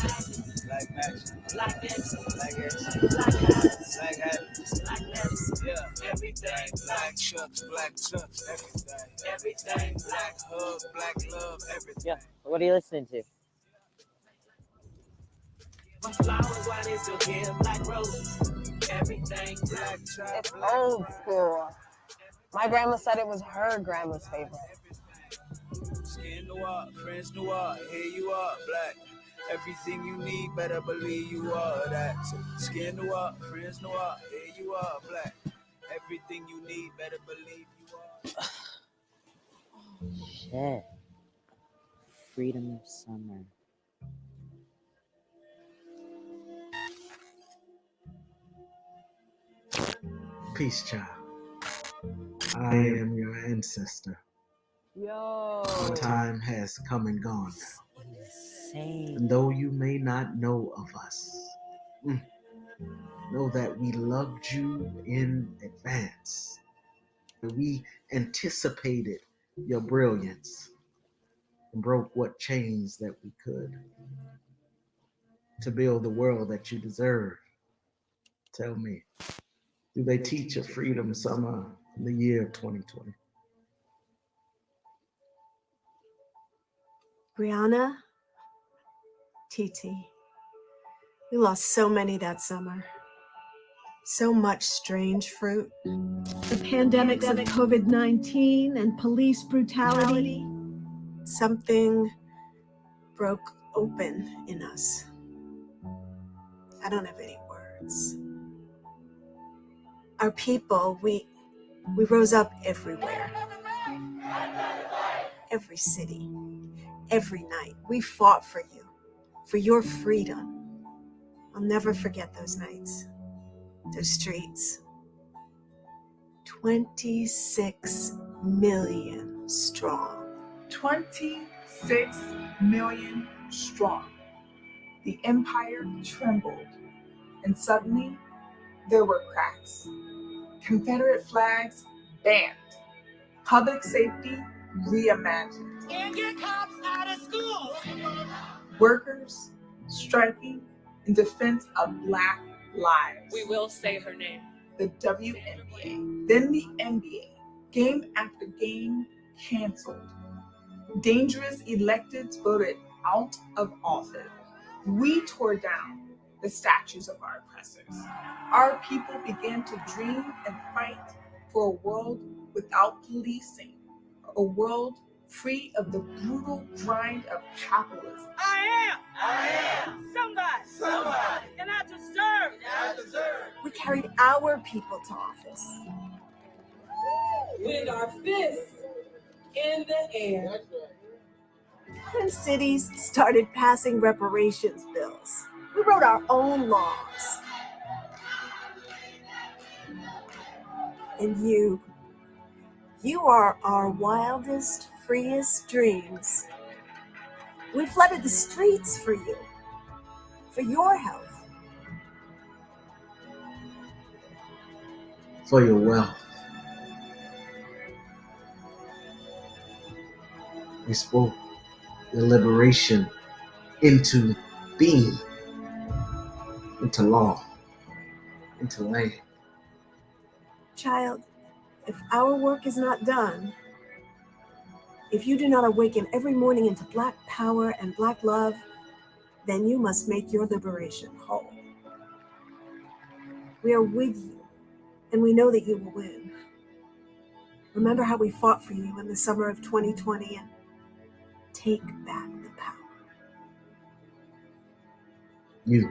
Black action. Black action. Black action. Black habits. Black habits. Black medicine. Yeah, everything. Black chucks, everything. Everything. Black hug, black love, everything. Yeah. What are you listening to? My flowers, why they still give black roses? Everything. Black child. It's old school. My grandma said it was her grandma's favorite. Skin noir, French noir, here you are, black. Everything you need, better believe you are that. So, skin noir, French noir, here you are, black. Everything you need, better believe you are. Shit. Freedom Summer. Peace, child. I am your ancestor. Yo. The time has come and gone now. Insane. And though you may not know of us, know that we loved you in advance. We anticipated your brilliance and broke what chains that we could to build the world that you deserve. Tell me, do they teach a Freedom Summer in the year of 2020? Brianna, Titi, we lost so many that summer. So much strange fruit. The pandemics of COVID-19 and police brutality. Something broke open in us. I don't have any words. Our people, we rose up everywhere. Every city, every night. We fought for you, for your freedom. I'll never forget those nights, those streets. 26 million strong. 26 million strong. The empire trembled, and suddenly there were cracks. Confederate flags banned. Public safety reimagined. Can't get cops out of school. Workers striking in defense of Black lives. We will say her name. The WNBA, then the NBA. Game after game canceled. Dangerous electeds voted out of office. We tore down the statues of our oppressors. Our people began to dream and fight for a world without policing, a world free of the brutal grind of capitalism. I am somebody, and I deserve. We carried our people to office. With our fists in the air. And cities started passing reparations bills. We wrote our own laws. And you are our wildest, freest dreams. We flooded the streets for you, for your health. For your wealth. We spoke your liberation into being, into law, into land. Child, if our work is not done, if you do not awaken every morning into Black power and Black love, then you must make your liberation whole. We are with you, and we know that you will win. Remember how we fought for you in the summer of 2020 and take back the power. You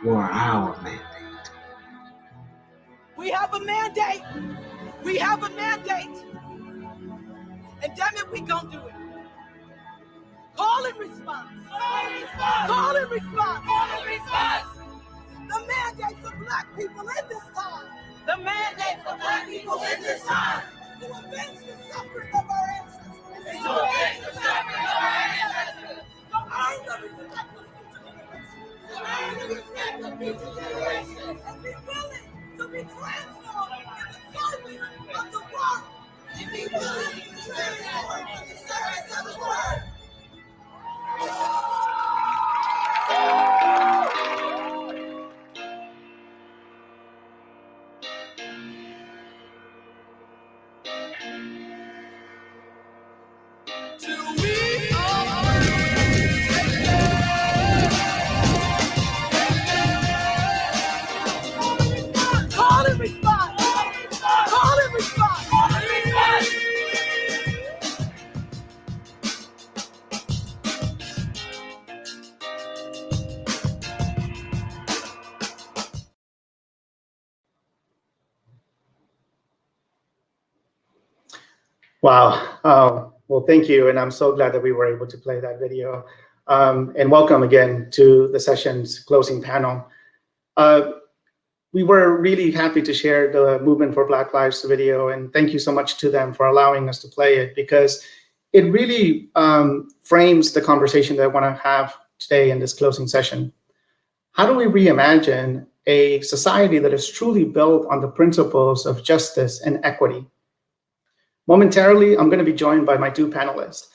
were our mandate. We have a mandate. And damn it, we gon' do it. Call and response. Call and response. The mandate for Black people in this time. To avenge the suffering of our ancestors. To earn the respect of future generations. And be willing to be transformed in the service of the world. till we are free. Call and response. Call and response. Call and response. Wow. Well, thank you. And I'm so glad that we were able to play that video. And welcome again to the session's closing panel. We were really happy to share the Movement for Black Lives video, and thank you so much to them for allowing us to play it, because it really frames the conversation that I want to have today in this closing session. How do we reimagine a society that is truly built on the principles of justice and equity? Momentarily, I'm going to be joined by my two panelists,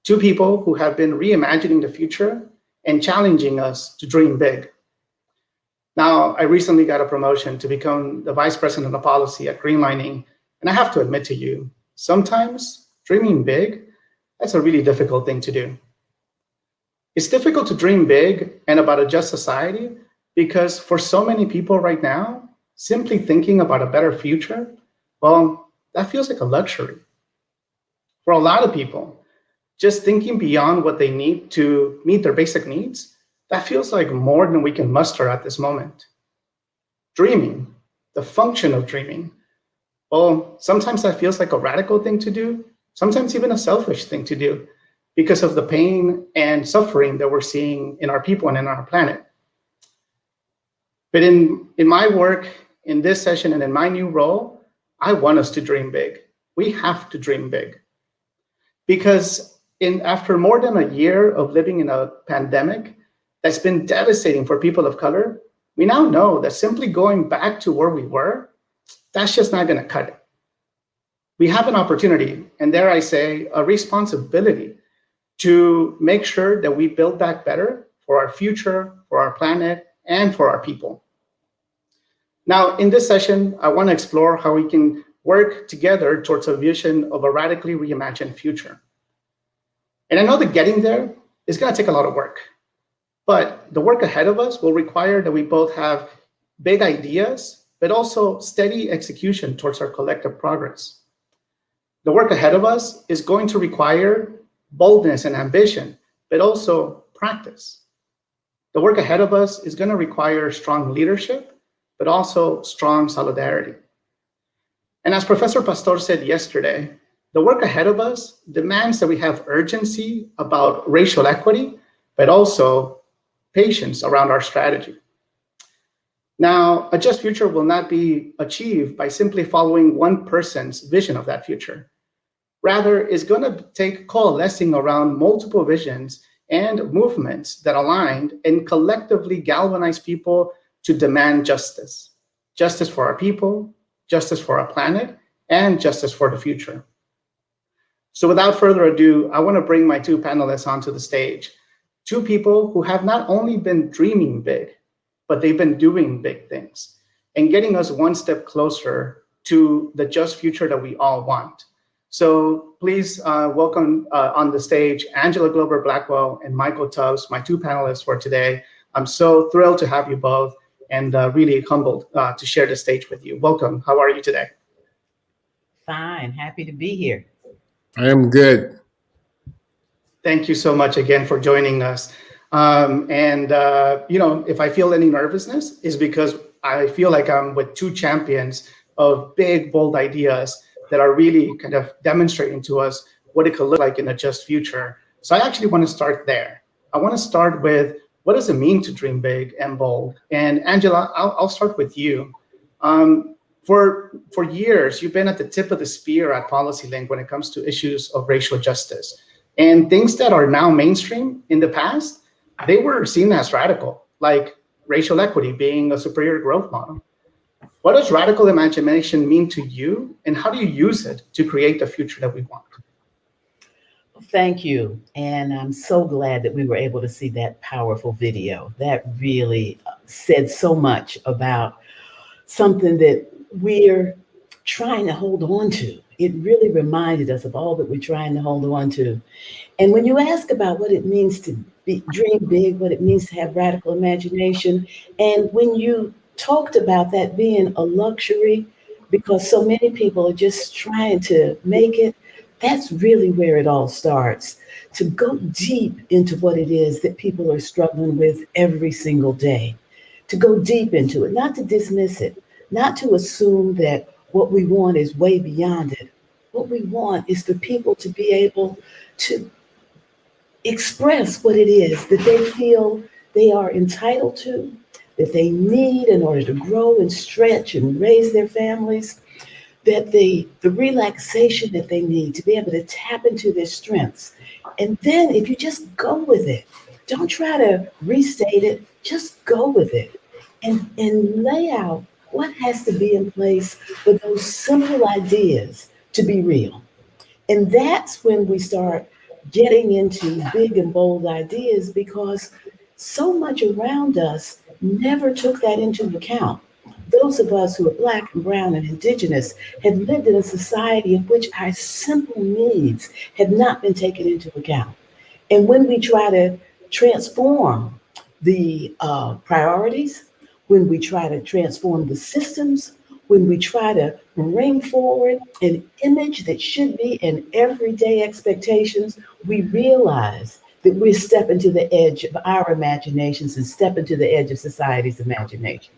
two people who have been reimagining the future and challenging us to dream big. Now, I recently got a promotion to become the Vice President of Policy at Greenlining, and I have to admit to you, sometimes dreaming big, that's a really difficult thing to do. It's difficult to dream big and about a just society because for so many people right now, simply thinking about a better future, well, that feels like a luxury. For a lot of people, just thinking beyond what they need to meet their basic needs, that feels like more than we can muster at this moment. Dreaming, the function of dreaming, well, sometimes that feels like a radical thing to do, sometimes even a selfish thing to do because of the pain and suffering that we're seeing in our people and in our planet. But in my work, in this session and in my new role, I want us to dream big. We have to dream big. Because after more than a year of living in a pandemic that's been devastating for people of color, we now know that simply going back to where we were, that's just not going to cut it. We have an opportunity, and dare I say, a responsibility to make sure that we build back better for our future, for our planet, and for our people. Now, in this session, I want to explore how we can work together towards a vision of a radically reimagined future. And I know that getting there is going to take a lot of work, but the work ahead of us will require that we both have big ideas, but also steady execution towards our collective progress. The work ahead of us is going to require boldness and ambition, but also practice. The work ahead of us is going to require strong leadership, but also strong solidarity. And as Professor Pastor said yesterday, the work ahead of us demands that we have urgency about racial equity, but also patience around our strategy. Now, a just future will not be achieved by simply following one person's vision of that future. Rather, it's going to take coalescing around multiple visions and movements that aligned and collectively galvanize people to demand justice. Justice for our people, justice for our planet, and justice for the future. So without further ado, I want to bring my two panelists onto the stage. Two people who have not only been dreaming big, but they've been doing big things and getting us one step closer to the just future that we all want. So please welcome on the stage Angela Glover Blackwell and Michael Tubbs, my two panelists for today. I'm so thrilled to have you both and really humbled to share the stage with you. Welcome. How are you today? Fine. Happy to be here. I am good. Thank you so much again for joining us. You know, if I feel any nervousness, is because I feel like I'm with two champions of big, bold ideas that are really kind of demonstrating to us what it could look like in a just future. So I actually want to start there. I want to start with, what does it mean to dream big and bold? And Angela, I'll start with you. For years, you've been at the tip of the spear at PolicyLink when it comes to issues of racial justice. And things that are now mainstream in the past, they were seen as radical, like racial equity being a superior growth model. What does radical imagination mean to you, and how do you use it to create the future that we want? Thank you. And I'm so glad that we were able to see that powerful video. That really said so much about something that we're trying to hold on to. It really reminded us of all that we're trying to hold on to. And when you ask about what it means to dream big, what it means to have radical imagination, and when you talked about that being a luxury because so many people are just trying to make it, that's really where it all starts. To go deep into what it is that people are struggling with every single day, to go deep into it, not to dismiss it, not to assume that what we want is way beyond it. What we want is for people to be able to express what it is that they feel they are entitled to, that they need in order to grow and stretch and raise their families, that the relaxation that they need to be able to tap into their strengths. And then if you just go with it, don't try to restate it, just go with it and lay out what has to be in place for those simple ideas to be real. And that's when we start getting into big and bold ideas, because so much around us never took that into account. Those of us who are Black and brown and indigenous have lived in a society in which our simple needs have not been taken into account. And when we try to transform the priorities, when we try to transform the systems, when we try to bring forward an image that should be in everyday expectations, we realize that we're stepping to the edge of our imaginations and stepping to the edge of society's imagination.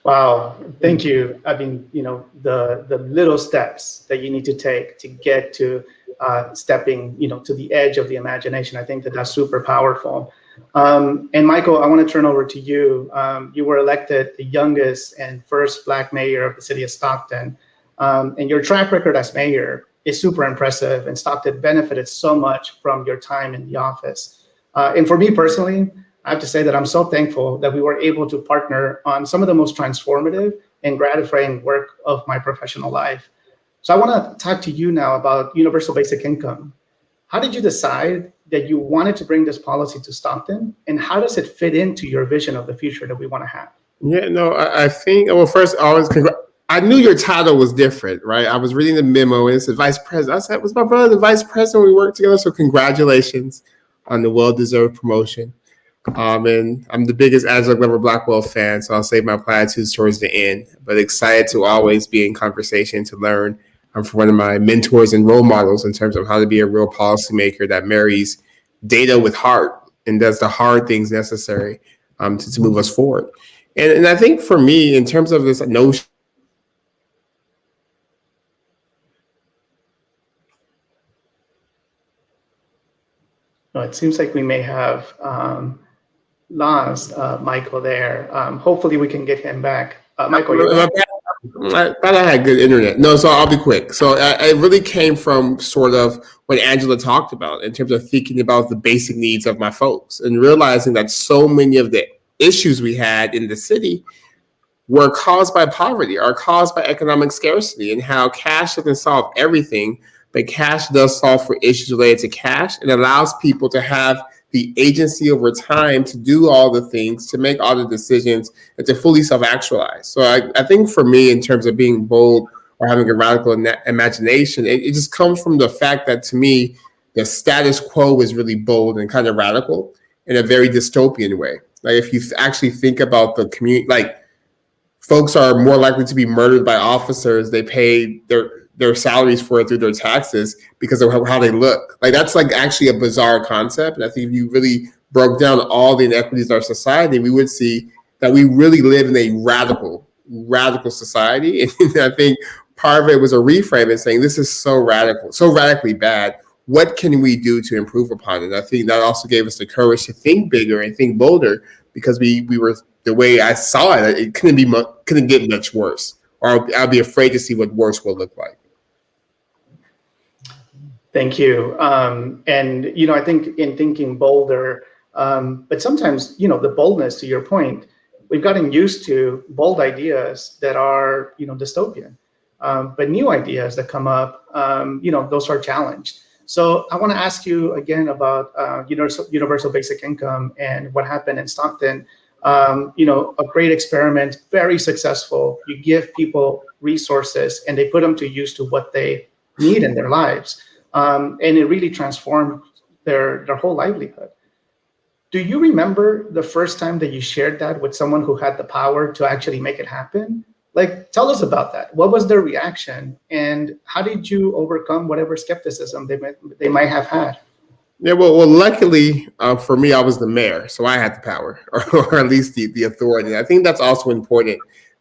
Wow, thank you. I mean, you know, the little steps that you need to take to get to stepping, you know, to the edge of the imagination. I think that that's super powerful. And Michael, I want to turn over to you. You were elected the youngest and first Black mayor of the city of Stockton. And your track record as mayor is super impressive, and Stockton benefited so much from your time in the office. And for me personally, I have to say that I'm so thankful that we were able to partner on some of the most transformative and gratifying work of my professional life. So I want to talk to you now about universal basic income. How did you decide that you wanted to bring this policy to Stockton, and how does it fit into your vision of the future that we want to have? Yeah, no, I think, well, first, I knew your title was different, right? I was reading the memo and it said vice president. I said, was my brother the vice president? We worked together. So congratulations on the well-deserved promotion. And I'm the biggest Angela Glover Blackwell fan, so I'll save my platitudes towards the end, but excited to always be in conversation to learn from one of my mentors and role models in terms of how to be a real policymaker that marries data with heart and does the hard things necessary to move us forward. And I think for me, in terms of this notion, it seems like we may have lost Michael there. Hopefully we can get him back. Michael, I thought I had good internet. No, so I'll be quick. So it really came from sort of what Angela talked about in terms of thinking about the basic needs of my folks and realizing that so many of the issues we had in the city were caused by poverty, are caused by economic scarcity, and how cash doesn't solve everything, but cash does solve for issues related to cash and allows people to have the agency over time to do all the things, to make all the decisions, and to fully self-actualize. So I think for me, in terms of being bold or having a radical imagination, it just comes from the fact that, to me, the status quo is really bold and kind of radical in a very dystopian way. Like, if you actually think about the community, like, folks are more likely to be murdered by officers. They pay their salaries for it through their taxes because of how they look. Like, that's like actually a bizarre concept. And I think if you really broke down all the inequities in our society, we would see that we really live in a radical society. And I think part of it was a reframe and saying, this is so radical, so radically bad. What can we do to improve upon it? And I think that also gave us the courage to think bigger and think bolder, because we were, the way I saw it, it couldn't get much worse, or I'll be afraid to see what worse will look like. Thank you. And, you know, I think in thinking bolder, but sometimes, you know, the boldness, to your point, we've gotten used to bold ideas that are, you know, dystopian, but new ideas that come up, you know, those are challenged. So I want to ask you again about universal basic income and what happened in Stockton. a great experiment, very successful. You give people resources and they put them to use to what they need in their lives. And it really transformed their whole livelihood. Do you remember the first time that you shared that with someone who had the power to actually make it happen? Like, tell us about that. What was their reaction, and how did you overcome whatever skepticism they might have had? Yeah, well, luckily for me, I was the mayor, so I had the power, or at least the authority. I think that's also important,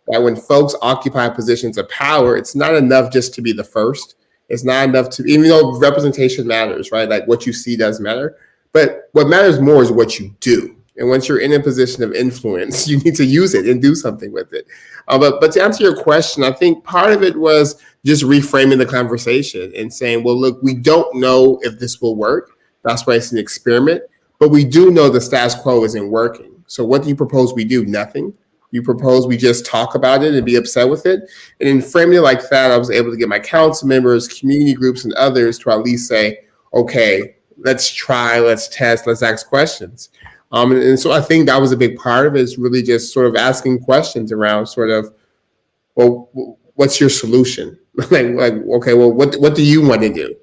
that when folks occupy positions of power, it's not enough just to be the first. It's not enough to, even though representation matters, right? Like what you see does matter, but what matters more is what you do. And once you're in a position of influence, you need to use it and do something with it. But to answer your question, I think part of it was just reframing the conversation and saying, well, look, we don't know if this will work. That's why it's an experiment. But we do know the status quo isn't working. So what do you propose we do? Nothing. You propose we just talk about it and be upset with it. And in framing it like that, I was able to get my council members, community groups, and others to at least say, okay, let's try, let's test, let's ask questions. And so I think that was a big part of it, is really just sort of asking questions around sort of, well, what's your solution? like, okay, well, what do you want to do?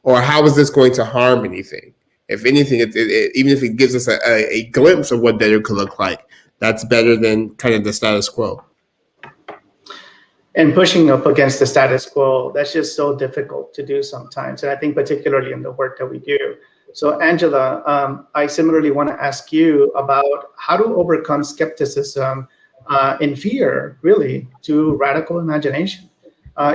Or how is this going to harm anything? If anything, even if it gives us a glimpse of what better could look like, that's better than kind of the status quo. And pushing up against the status quo, that's just so difficult to do sometimes. And I think particularly in the work that we do. So Angela, I similarly want to ask you about how to overcome skepticism and fear, really, to radical imagination.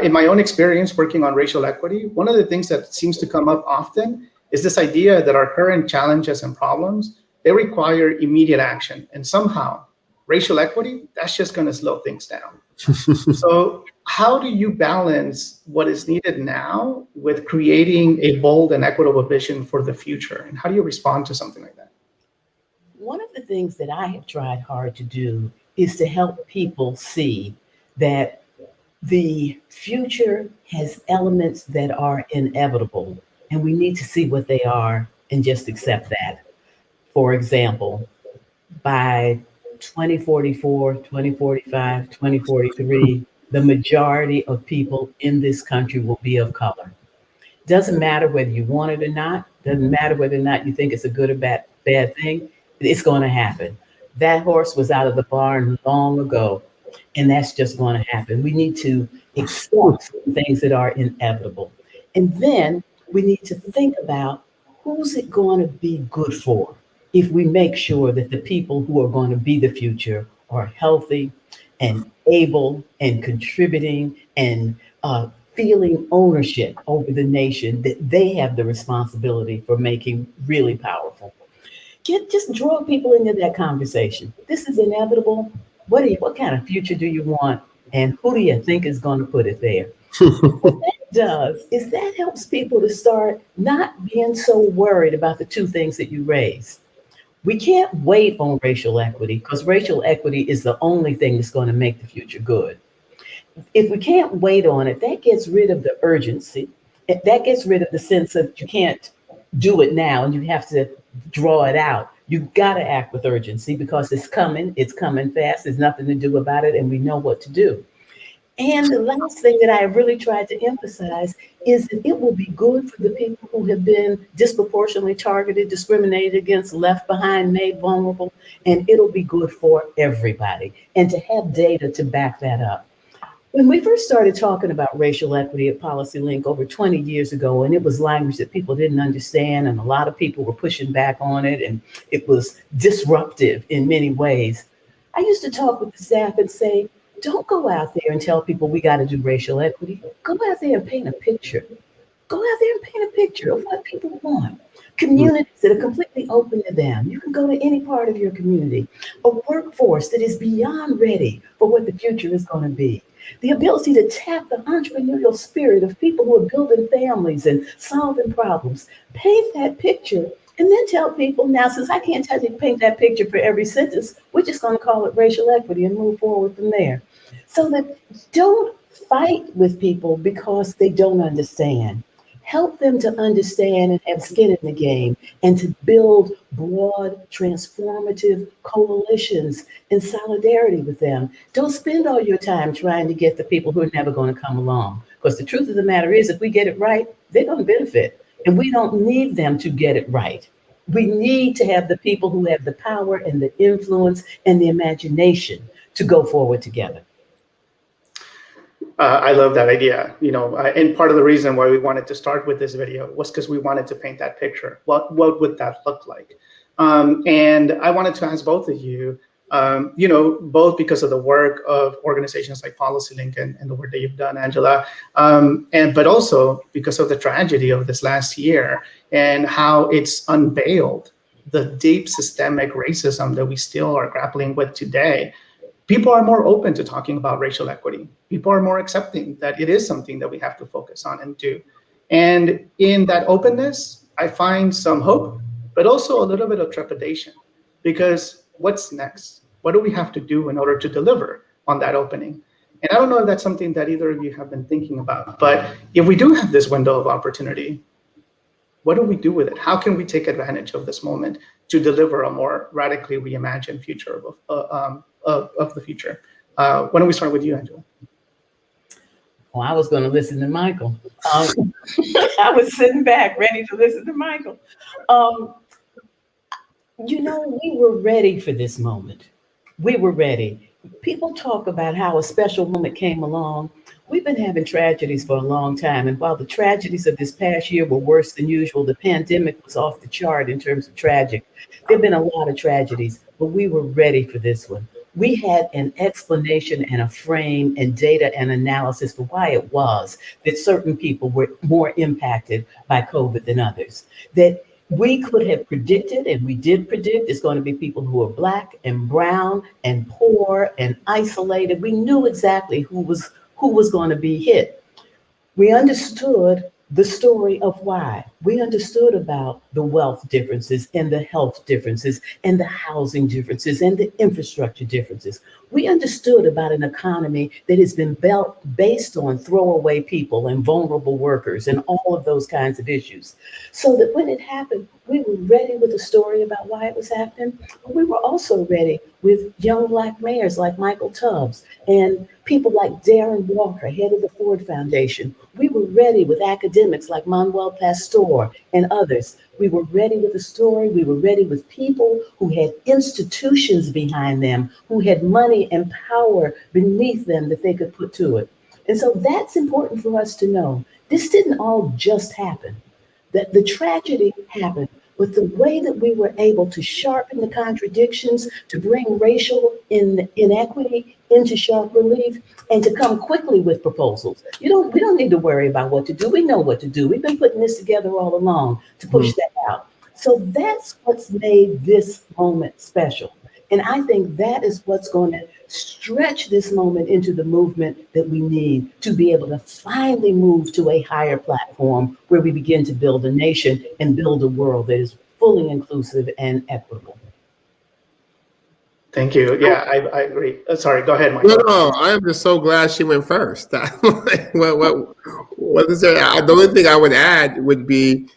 In my own experience working on racial equity, one of the things that seems to come up often is this idea that our current challenges and problems, they require immediate action. And somehow, racial equity, that's just going to slow things down. So how do you balance what is needed now with creating a bold and equitable vision for the future? And how do you respond to something like that? One of the things that I have tried hard to do is to help people see that the future has elements that are inevitable, and we need to see what they are and just accept that. For example, by 2044, 2045, 2043, the majority of people in this country will be of color. Doesn't matter whether you want it or not, doesn't matter whether or not you think it's a good or bad thing, it's going to happen. That horse was out of the barn long ago, and that's just going to happen. We need to accept things that are inevitable. And then we need to think about who's it going to be good for if we make sure that the people who are going to be the future are healthy and able and contributing and feeling ownership over the nation that they have the responsibility for making really powerful. Just draw people into that conversation. This is inevitable. What kind of future do you want? And who do you think is going to put it there? What that does is that helps people to start not being so worried about the two things that you raised. We can't wait on racial equity because racial equity is the only thing that's going to make the future good. If we can't wait on it, that gets rid of the urgency. That gets rid of the sense that you can't do it now and you have to draw it out. You've got to act with urgency because it's coming fast. There's nothing to do about it, and we know what to do. And the last thing that I really tried to emphasize is that it will be good for the people who have been disproportionately targeted, discriminated against, left behind, made vulnerable, and it'll be good for everybody. And to have data to back that up. When we first started talking about racial equity at PolicyLink over 20 years ago, and it was language that people didn't understand, and a lot of people were pushing back on it, and it was disruptive in many ways, I used to talk with the staff and say, don't go out there and tell people we got to do racial equity. Go out there and paint a picture. Go out there and paint a picture of what people want. Communities that are completely open to them. You can go to any part of your community. A workforce that is beyond ready for what the future is going to be. The ability to tap the entrepreneurial spirit of people who are building families and solving problems. Paint that picture and then tell people, now, since I can't tell you to paint that picture for every sentence, we're just going to call it racial equity and move forward from there. So that don't fight with people because they don't understand. help them to understand and have skin in the game, and to build broad, transformative coalitions in solidarity with them. Don't spend all your time trying to get the people who are never going to come along. Because the truth of the matter is, if we get it right, they're going to benefit. And we don't need them to get it right. We need to have the people who have the power and the influence and the imagination to go forward together. I love that idea, and part of the reason why we wanted to start with this video was because we wanted to paint that picture. What would that look like? And I wanted to ask both of you, both because of the work of organizations like PolicyLink and the work that you've done, Angela, but also because of the tragedy of this last year and how it's unveiled the deep systemic racism that we still are grappling with today. People are more open to talking about racial equity. People are more accepting that it is something that we have to focus on and do. And in that openness, I find some hope, but also a little bit of trepidation, because what's next? What do we have to do in order to deliver on that opening? And I don't know if that's something that either of you have been thinking about, but if we do have this window of opportunity, what do we do with it? How can we take advantage of this moment to deliver a more radically reimagined future of the future? Why don't we start with you, Angela? Well, I was going to listen to Michael. I was sitting back ready to listen to Michael. We were ready for this moment. We were ready. People talk about how a special moment came along. We've been having tragedies for a long time. And while the tragedies of this past year were worse than usual, the pandemic was off the chart in terms of tragic. There have been a lot of tragedies, but we were ready for this one. We had an explanation and a frame and data and analysis for why it was that certain people were more impacted by COVID than others. That we could have predicted, and we did predict, it's going to be people who are Black and brown and poor and isolated. We knew exactly who was going to be hit. We understood the story of why. We understood about the wealth differences and the health differences and the housing differences and the infrastructure differences. We understood about an economy that has been based on throwaway people and vulnerable workers and all of those kinds of issues. So that when it happened, we were ready with a story about why it was happening. But we were also ready with young Black mayors like Michael Tubbs and people like Darren Walker, head of the Ford Foundation. We were ready with academics like Manuel Pastor and others. We were ready with a story. We were ready with people who had institutions behind them, who had money and power beneath them that they could put to it. And so that's important for us to know. This didn't all just happen. That the tragedy happened, but the way that we were able to sharpen the contradictions, to bring racial inequity into sharp relief, and to come quickly with proposals. We don't need to worry about what to do. We know what to do. We've been putting this together all along to push that out. So that's what's made this moment special. And I think that is what's going to stretch this moment into the movement that we need to be able to finally move to a higher platform where we begin to build a nation and build a world that is fully inclusive and equitable. Thank you. Yeah, I agree. Sorry, go ahead, Michael. No, I am just so glad she went first. What is there? The only thing I would add would be,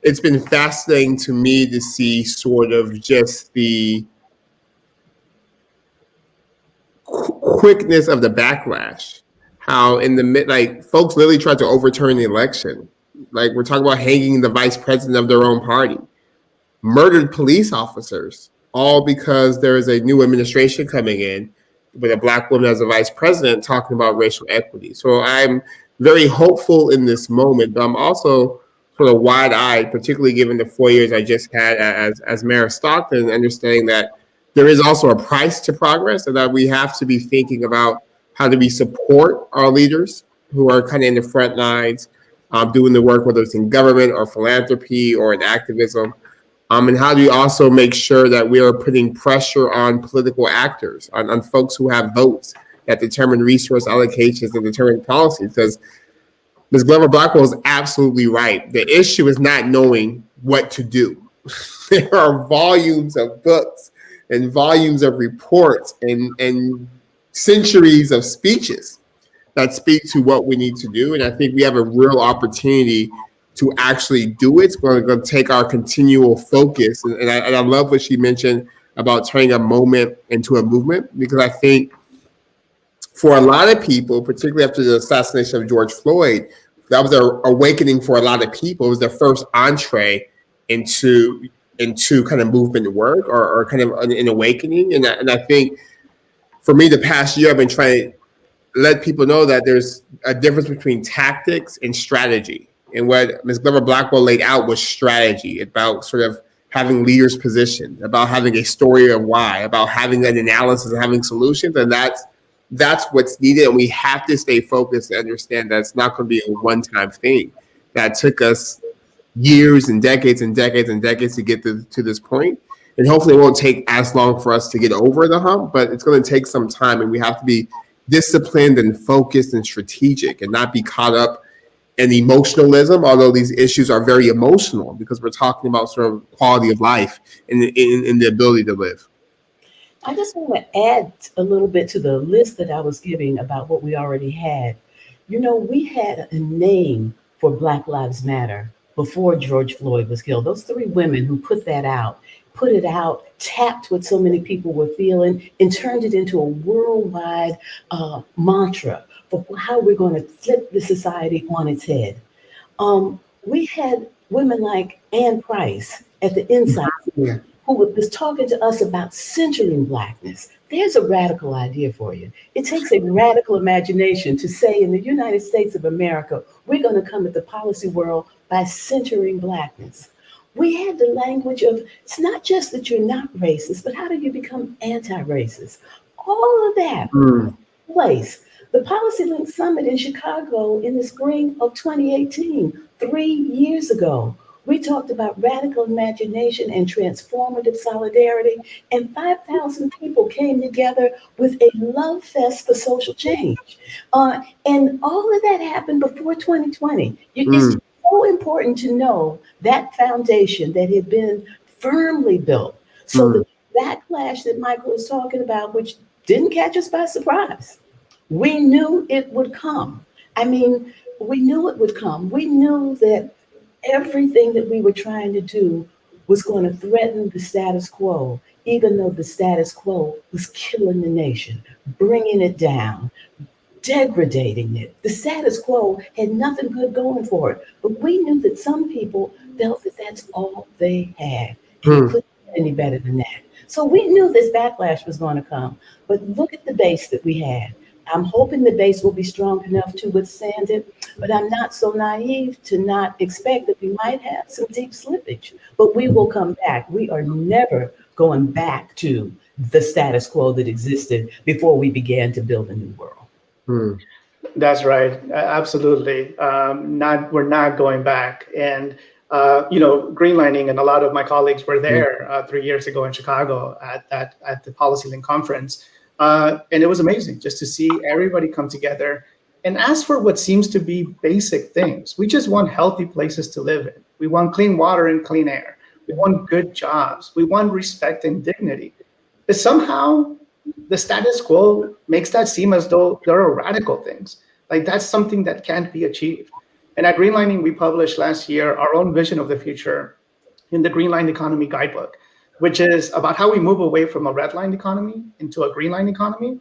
it's been fascinating to me to see sort of just the quickness of the backlash. How in the folks literally tried to overturn the election. Like, we're talking about hanging the vice president of their own party, murdered police officers, all because there is a new administration coming in with a Black woman as a vice president talking about racial equity. So I'm very hopeful in this moment, but I'm also sort of wide-eyed, particularly given the 4 years I just had as mayor of Stockton, understanding that there is also a price to progress, and that we have to be thinking about how do we support our leaders who are kind of in the front lines, doing the work, whether it's in government or philanthropy or in activism. And how do you also make sure that we are putting pressure on political actors, on folks who have votes that determine resource allocations and determine policy? Because Ms. Glover-Blackwell is absolutely right. The issue is not knowing what to do. There are volumes of books and volumes of reports and centuries of speeches that speak to what we need to do. And I think we have a real opportunity to actually do it. It's going to take our continual focus. And I love what she mentioned about turning a moment into a movement, because I think for a lot of people, particularly after the assassination of George Floyd, that was an awakening for a lot of people. It was their first entree into kind of movement work or kind of an awakening. And I think for me, the past year, I've been trying to let people know that there's a difference between tactics and strategy. And what Ms. Glover Blackwell laid out was strategy, about sort of having leaders positioned, about having a story of why, about having an analysis and having solutions. And that's what's needed. And we have to stay focused and understand that it's not going to be a one-time thing. That took us years and decades and decades and decades to get to this point. And hopefully it won't take as long for us to get over the hump, but it's going to take some time, and we have to be disciplined and focused and strategic and not be caught up in emotionalism, although these issues are very emotional because we're talking about sort of quality of life and the ability to live. I just want to add a little bit to the list that I was giving about what we already had. You know, we had a name for Black Lives Matter before George Floyd was killed. Those 3 women who put it out, tapped what so many people were feeling, and turned it into a worldwide mantra for how we're going to flip the society on its head. We had women like Ann Price at the Inside, who was talking to us about centering Blackness. There's a radical idea for you. It takes a radical imagination to say in the United States of America, we're going to come at the policy world by centering Blackness. We had the language of, it's not just that you're not racist, but how do you become anti-racist? All of that place. The PolicyLink Summit in Chicago in the spring of 2018, 3 years ago, we talked about radical imagination and transformative solidarity, and 5,000 people came together with a love fest for social change. And all of that happened before 2020. It's so important to know that foundation that had been firmly built. So the backlash that Michael was talking about, which didn't catch us by surprise, we knew it would come. I mean, we knew it would come. We knew that everything that we were trying to do was going to threaten the status quo, even though the status quo was killing the nation, bringing it down, degrading it. The status quo had nothing good going for it, but we knew that some people felt that that's all they had, and it couldn't get any better than that. So we knew this backlash was going to come, but look at the base that we had. I'm hoping the base will be strong enough to withstand it, but I'm not so naive to not expect that we might have some deep slippage, but we will come back. We are never going back to the status quo that existed before we began to build a new world. That's right. Absolutely. We're not going back. And, Greenlining and a lot of my colleagues were there 3 years ago in Chicago at the PolicyLink conference. And it was amazing just to see everybody come together and ask for what seems to be basic things. We just want healthy places to live in. We want clean water and clean air. We want good jobs. We want respect and dignity. But somehow the status quo makes that seem as though there are radical things. Like that's something that can't be achieved. And at Greenlining, we published last year our own vision of the future in the Greenline Economy Guidebook, which is about how we move away from a redline economy into a greenline economy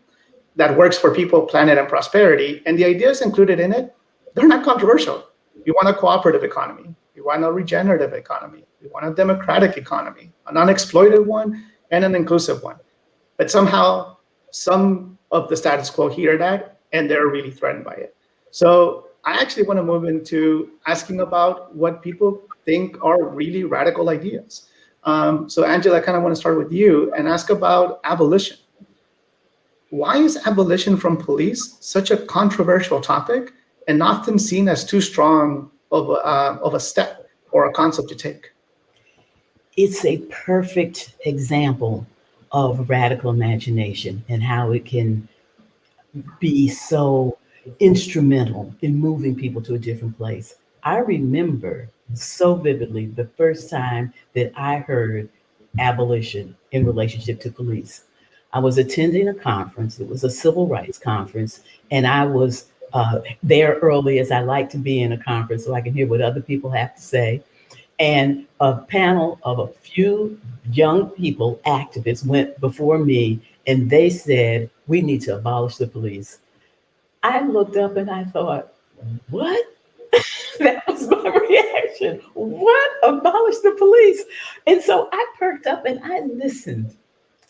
that works for people, planet, and prosperity. And the ideas included in it, they're not controversial. We want a cooperative economy. We want a regenerative economy. We want a democratic economy, a non-exploitive one, and an inclusive one. But somehow, some of the status quo hear that, and they're really threatened by it. So I actually want to move into asking about what people think are really radical ideas. So Angela, I kind of want to start with you and ask about abolition. Why is abolition from police such a controversial topic and often seen as too strong of a step or a concept to take? It's a perfect example of radical imagination and how it can be so instrumental in moving people to a different place. I remember so vividly the first time that I heard abolition in relationship to police. I was attending a conference. It was a civil rights conference, and I was there early as I like to be in a conference so I can hear what other people have to say. And a panel of a few young people, activists, went before me and they said, we need to abolish the police. I looked up and I thought, what? That was my reaction. What? Abolish the police? And so I perked up and I listened.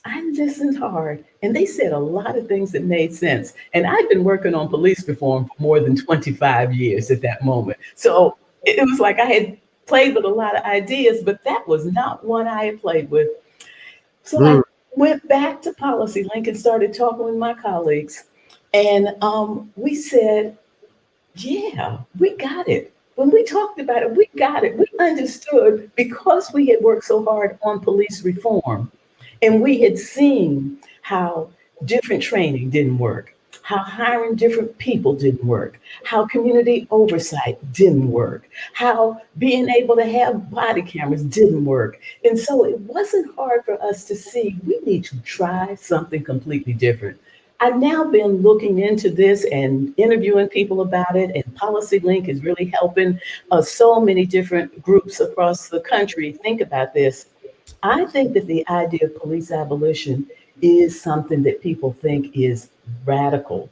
I listened hard, and they said a lot of things that made sense. And I'd been working on police reform for more than 25 years at that moment. So it was like I had played with a lot of ideas, but that was not one I had played with. So I went back to PolicyLink and started talking with my colleagues. And we said, yeah, we got it. When we talked about it, we got it. We understood because we had worked so hard on police reform. And we had seen how different training didn't work, how hiring different people didn't work, how community oversight didn't work, how being able to have body cameras didn't work. And so it wasn't hard for us to see we need to try something completely different. I've now been looking into this and interviewing people about it, and PolicyLink is really helping so many different groups across the country think about this. I think that the idea of police abolition is something that people think is radical,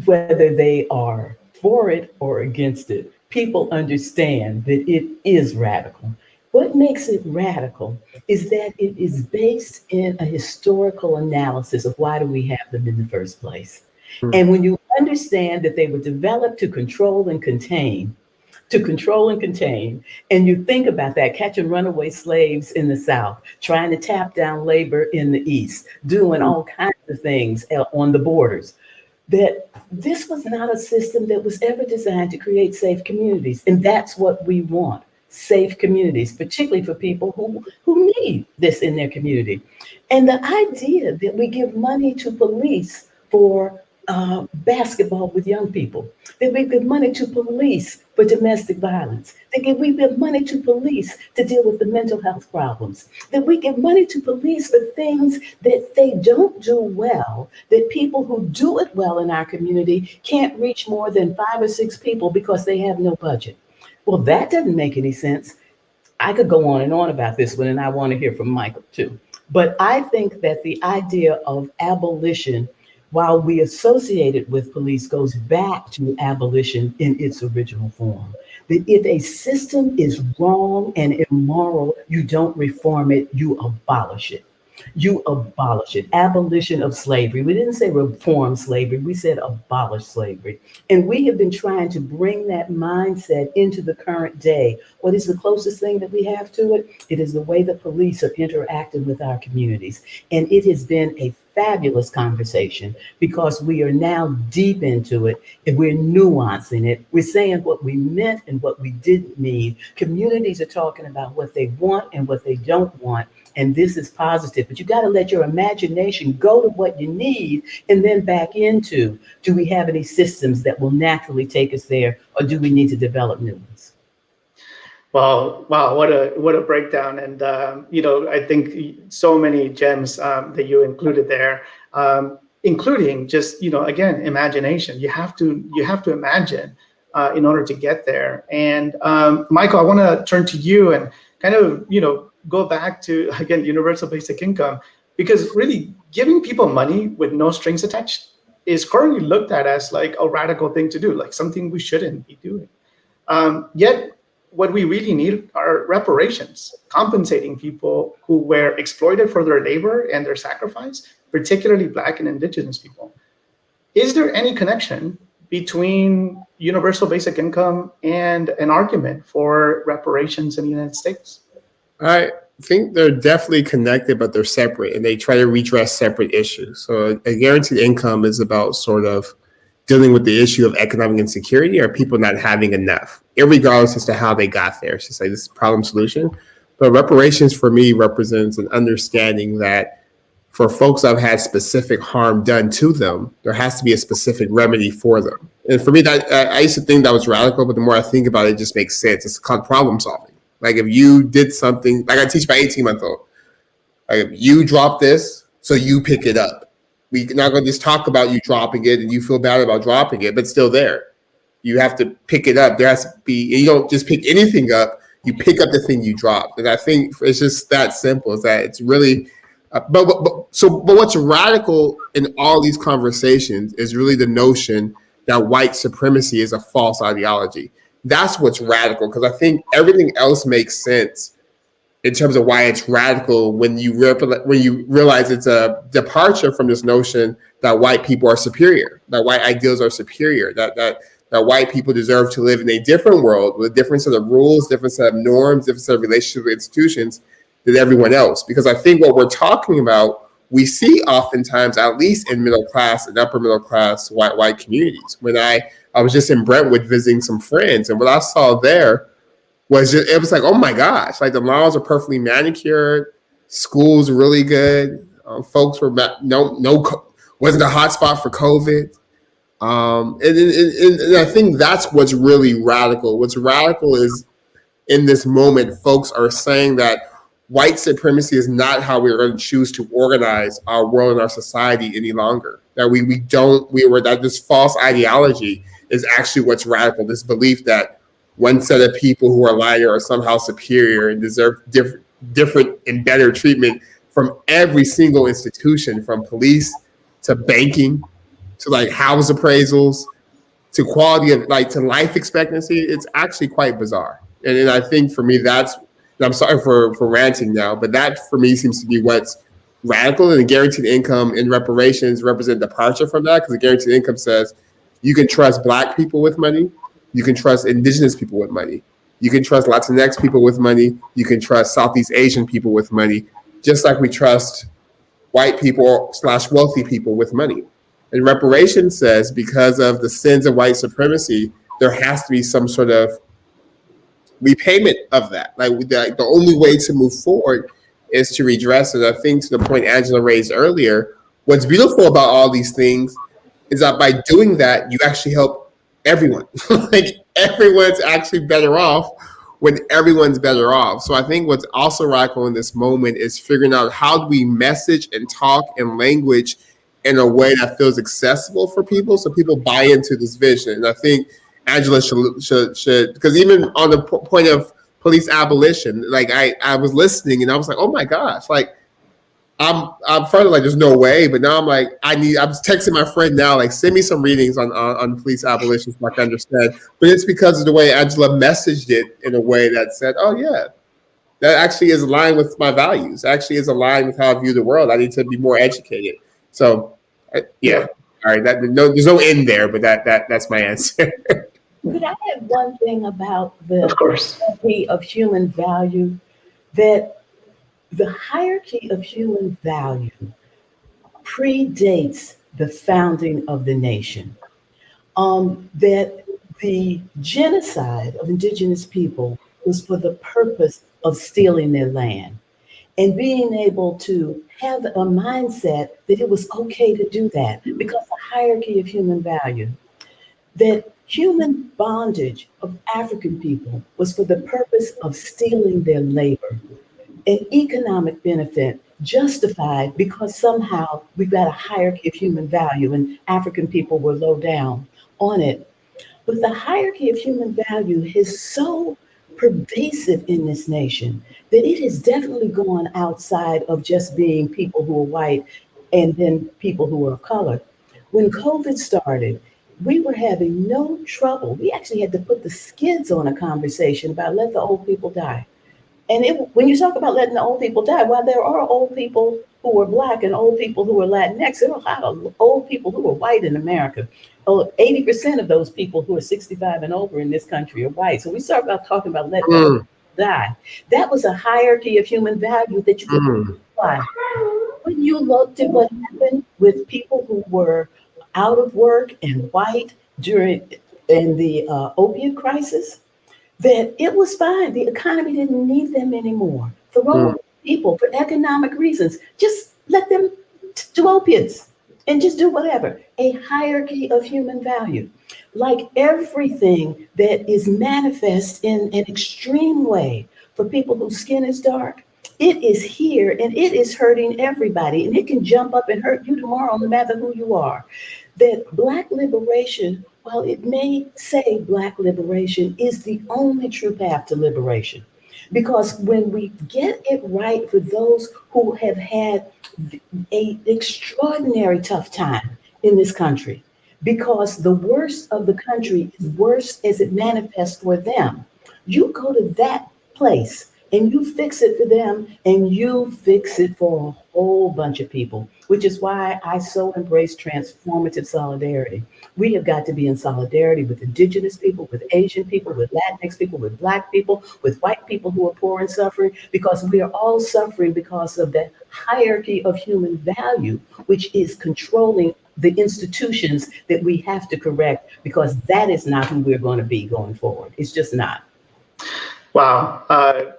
whether they are for it or against it. People understand that it is radical. What makes it radical is that it is based in a historical analysis of why do we have them in the first place. And when you understand that they were developed to control and contain, and you think about that, catching runaway slaves in the South, trying to tap down labor in the East, doing all kinds of things on the borders, that this was not a system that was ever designed to create safe communities. And that's what we want, safe communities, particularly for people who need this in their community. And the idea that we give money to police for basketball with young people, that we give money to police for domestic violence, that we give money to police to deal with the mental health problems, that we give money to police for things that they don't do well, that people who do it well in our community can't reach more than 5 or 6 people because they have no budget. Well, that doesn't make any sense. I could go on and on about this one, and I want to hear from Michael too. But I think that the idea of abolition, while we associate it with police, goes back to abolition in its original form. That if a system is wrong and immoral, you don't reform it, you abolish it. You abolish it. Abolition of slavery. We didn't say reform slavery, we said abolish slavery. And we have been trying to bring that mindset into the current day. What is the closest thing that we have to it? It is the way the police are interacting with our communities. And it has been a fabulous conversation because we are now deep into it and we're nuancing it. We're saying what we meant and what we didn't mean. Communities are talking about what they want and what they don't want. And this is positive, but you got to let your imagination go to what you need and then back into, do we have any systems that will naturally take us there, or do we need to develop new ones? Wow, what a breakdown. And, I think so many gems that you included there, including just, again, imagination. You have to imagine in order to get there. And Michael, I want to turn to you and kind of, go back to, again, universal basic income, because really giving people money with no strings attached is currently looked at as like a radical thing to do, like something we shouldn't be doing. Yet what we really need are reparations, compensating people who were exploited for their labor and their sacrifice, particularly Black and Indigenous people. Is there any connection between universal basic income and an argument for reparations in the United States? I think they're definitely connected, but they're separate, and they try to redress separate issues. So a guaranteed income is about sort of dealing with the issue of economic insecurity or people not having enough, irregardless as to how they got there. It's just like this is problem solution. But reparations for me represents an understanding that for folks that have had specific harm done to them, there has to be a specific remedy for them. And for me, that I used to think that was radical, but the more I think about it, it just makes sense. It's called problem solving. Like if you did something, like I teach my 18-month-old, like if you drop this, so you pick it up. We're not going to just talk about you dropping it and you feel bad about dropping it, but it's still there. You have to pick it up. There has to be, you don't just pick anything up. You pick up the thing you dropped. And I think it's just that simple. Is that it's really, but what's radical in all these conversations is really the notion that white supremacy is a false ideology. That's what's radical, because I think everything else makes sense in terms of why it's radical when you realize it's a departure from this notion that white people are superior, that white ideals are superior, that white people deserve to live in a different world with a different set of rules, different set of norms, different set of relationships with institutions than everyone else. Because I think what we're talking about, we see oftentimes, at least in middle class and upper middle class white communities. When I was just in Brentwood visiting some friends, and what I saw there was just, it was like, oh my gosh, like the lawns are perfectly manicured, schools really good, folks were wasn't a hot spot for COVID. And I think that's what's really radical. What's radical is in this moment, folks are saying that white supremacy is not how we're going to choose to organize our world and our society any longer. That that this false ideology is actually what's radical. This belief that one set of people who are lighter are somehow superior and deserve different and better treatment from every single institution, from police to banking to like house appraisals to quality of to life expectancy. It's actually quite bizarre. And I think for me, I'm sorry for ranting now, but that for me seems to be what's radical. And the guaranteed income and reparations represent departure from that, because the guaranteed income says you can trust Black people with money, you can trust Indigenous people with money, you can trust Latinx people with money, you can trust Southeast Asian people with money, just like we trust white people / wealthy people with money. And reparations says because of the sins of white supremacy, there has to be some sort of repayment of that. The only way to move forward is to redress it. I think to the point Angela raised earlier, what's beautiful about all these things is that by doing that, you actually help everyone. Everyone's actually better off when everyone's better off. So I think what's also radical in this moment is figuring out how do we message and talk and language in a way that feels accessible for people, so people buy into this vision. And I think Angela should, because even on the point of police abolition, I was listening and I was like, oh my gosh, I'm further there's no way, but now I'm like, I'm texting my friend now, send me some readings on police abolition so I can understand. But it's because of the way Angela messaged it in a way that said, oh yeah, that actually is aligned with my values, actually is aligned with how I view the world. I need to be more educated. So yeah, all right, there's no end there, but that's my answer. Could I add one thing about the hierarchy of human value? That the hierarchy of human value predates the founding of the nation. That the genocide of indigenous people was for the purpose of stealing their land and being able to have a mindset that it was okay to do that because the hierarchy of human value. That human bondage of African people was for the purpose of stealing their labor. An economic benefit justified because somehow we've got a hierarchy of human value and African people were low down on it. But the hierarchy of human value is so pervasive in this nation that it has definitely gone outside of just being people who are white and then people who are of color. When COVID started, we were having no trouble. We actually had to put the skids on a conversation about let the old people die. And when you talk about letting the old people die, while there are old people who are Black and old people who are Latinx, there are a lot of old people who are white in America. 80% of those people who are 65 and over in this country are white. So we start about talking about letting them die. That was a hierarchy of human value that you could apply. When you looked at what happened with people who were out of work and white in the opiate crisis, that it was fine. The economy didn't need them anymore. For people, for economic reasons, just let them do opiates and just do whatever. A hierarchy of human value. Like everything that is manifest in an extreme way for people whose skin is dark, It is here and it is hurting everybody, and it can jump up and hurt you tomorrow, no matter who you are. That Black liberation, while it may say Black liberation, is the only true path to liberation. Because when we get it right for those who have had an extraordinary tough time in this country, because the worst of the country is worse as it manifests for them. You go to that place and you fix it for them, and you fix it for a whole bunch of people, which is why I so embrace transformative solidarity. We have got to be in solidarity with Indigenous people, with Asian people, with Latinx people, with Black people, with white people who are poor and suffering, because we are all suffering because of that hierarchy of human value, which is controlling the institutions that we have to correct, because that is not who we're going to be going forward. It's just not. Wow,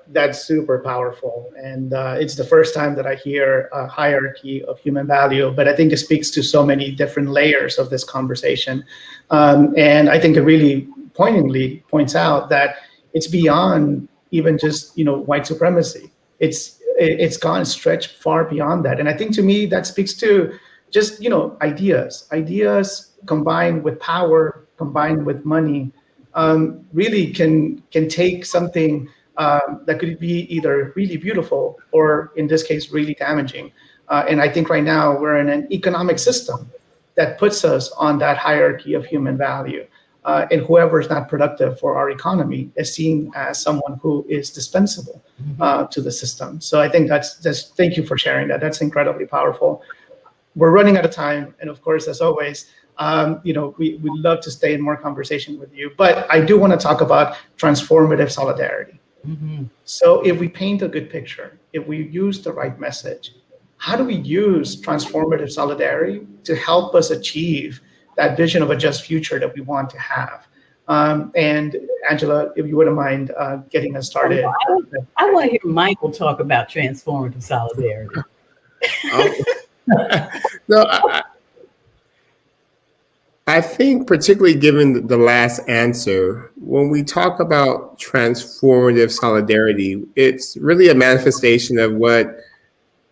that's super powerful. And it's the first time that I hear a hierarchy of human value, but I think it speaks to so many different layers of this conversation. And I think it really poignantly points out that it's beyond even just, white supremacy. It's gone stretched far beyond that. And I think to me, that speaks to just, ideas combined with power, combined with money, really can take something that could be either really beautiful or, in this case, really damaging. And I think right now we're in an economic system that puts us on that hierarchy of human value. And whoever is not productive for our economy is seen as someone who is dispensable to the system. So I think that's thank you for sharing that. That's incredibly powerful. We're running out of time. And of course, as always, we'd love to stay in more conversation with you, but I do want to talk about transformative solidarity. Mm-hmm. So if we paint a good picture, if we use the right message, how do we use transformative solidarity to help us achieve that vision of a just future that we want to have? And Angela, if you wouldn't mind getting us started. I want to hear Michael talk about transformative solidarity. No, I think particularly given the last answer, when we talk about transformative solidarity, it's really a manifestation of what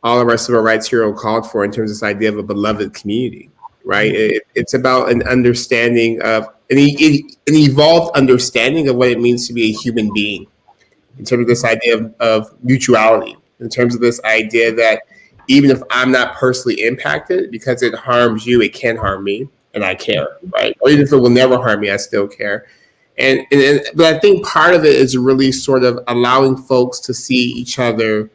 all of our civil rights heroes called for in terms of this idea of a beloved community, right? It's about an understanding of, an evolved understanding of what it means to be a human being, in terms of this idea of mutuality, in terms of this idea that even if I'm not personally impacted, because it harms you, it can harm me. And I care, right? Or even if it will never harm me, I still care. But I think part of it is really sort of allowing folks to see each other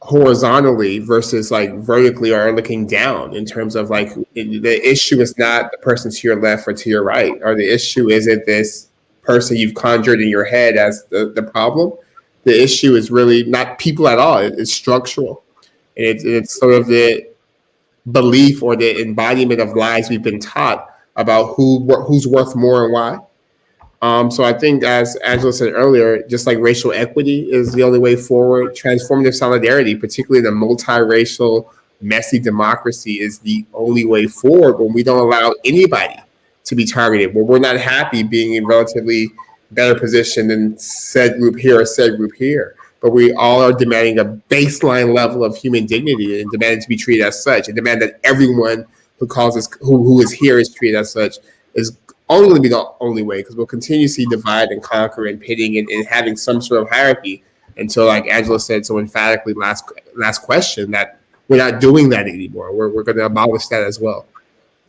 horizontally versus like vertically, or looking down, in terms of like the issue is not the person to your left or to your right, or the issue isn't this person you've conjured in your head as the problem. The issue is really not people at all. It's structural. And it's sort of the belief or the embodiment of lies we've been taught about who's worth more and why. So I think, as Angela said earlier, just like racial equity is the only way forward, transformative solidarity, particularly in a multiracial, messy democracy, is the only way forward when we don't allow anybody to be targeted, when we're not happy being in relatively better position than said group here or said group here. But we all are demanding a baseline level of human dignity and demanding to be treated as such, and demand that everyone who is here is treated as such, is only going to be the only way, because we'll continue to see divide and conquer and pitting and having some sort of hierarchy until, like Angela said so emphatically last question, that we're not doing that anymore. We're going to abolish that as well.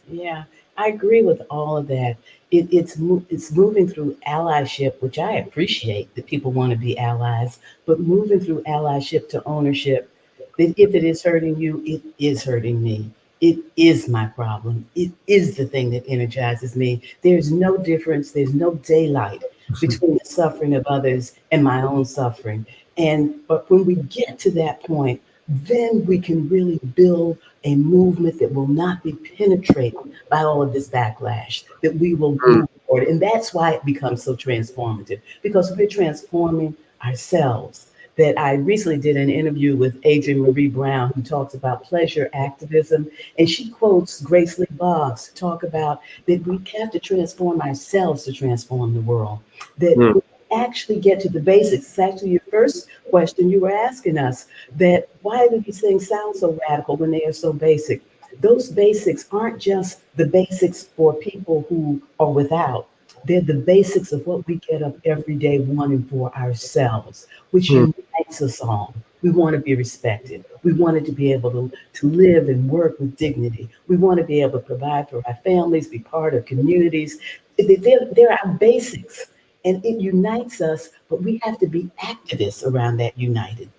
Yeah, I agree with all of that. It's moving through allyship, which I appreciate that people want to be allies, but moving through allyship to ownership, that if it is hurting you, it is hurting me. It is my problem. It is the thing that energizes me. There's no difference. There's no daylight between the suffering of others and my own suffering. But when we get to that point, then we can really build a movement that will not be penetrated by all of this backlash, that we will move forward. And that's why it becomes so transformative, because we're transforming ourselves. That I recently did an interview with Adrienne Marie Brown, who talks about pleasure activism, and she quotes Grace Lee Boggs to talk about that we have to transform ourselves to transform the world. That actually get to the basics. It's actually your first question you were asking us, that why do these things sound so radical when they are so basic? Those basics aren't just the basics for people who are without. They're the basics of what we get up every day wanting for ourselves, which unites us all. We want to be respected. We wanted to be able to live and work with dignity. We want to be able to provide for our families, be part of communities. They're our basics, and it unites us, but we have to be activists around that united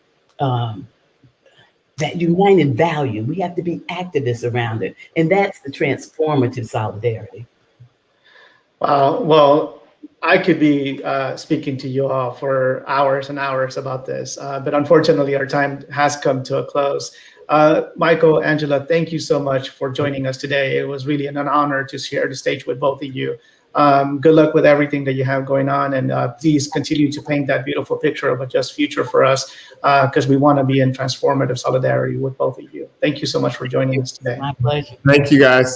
value. We have to be activists around it. And that's the transformative solidarity. Wow. Well, I could be speaking to you all for hours and hours about this, but unfortunately our time has come to a close. Michael, Angela, thank you so much for joining us today. It was really an honor to share the stage with both of you. Good luck with everything that you have going on, and please continue to paint that beautiful picture of a just future for us, because we want to be in transformative solidarity with both of you. Thank you so much for joining us today. My pleasure. Thank you, guys.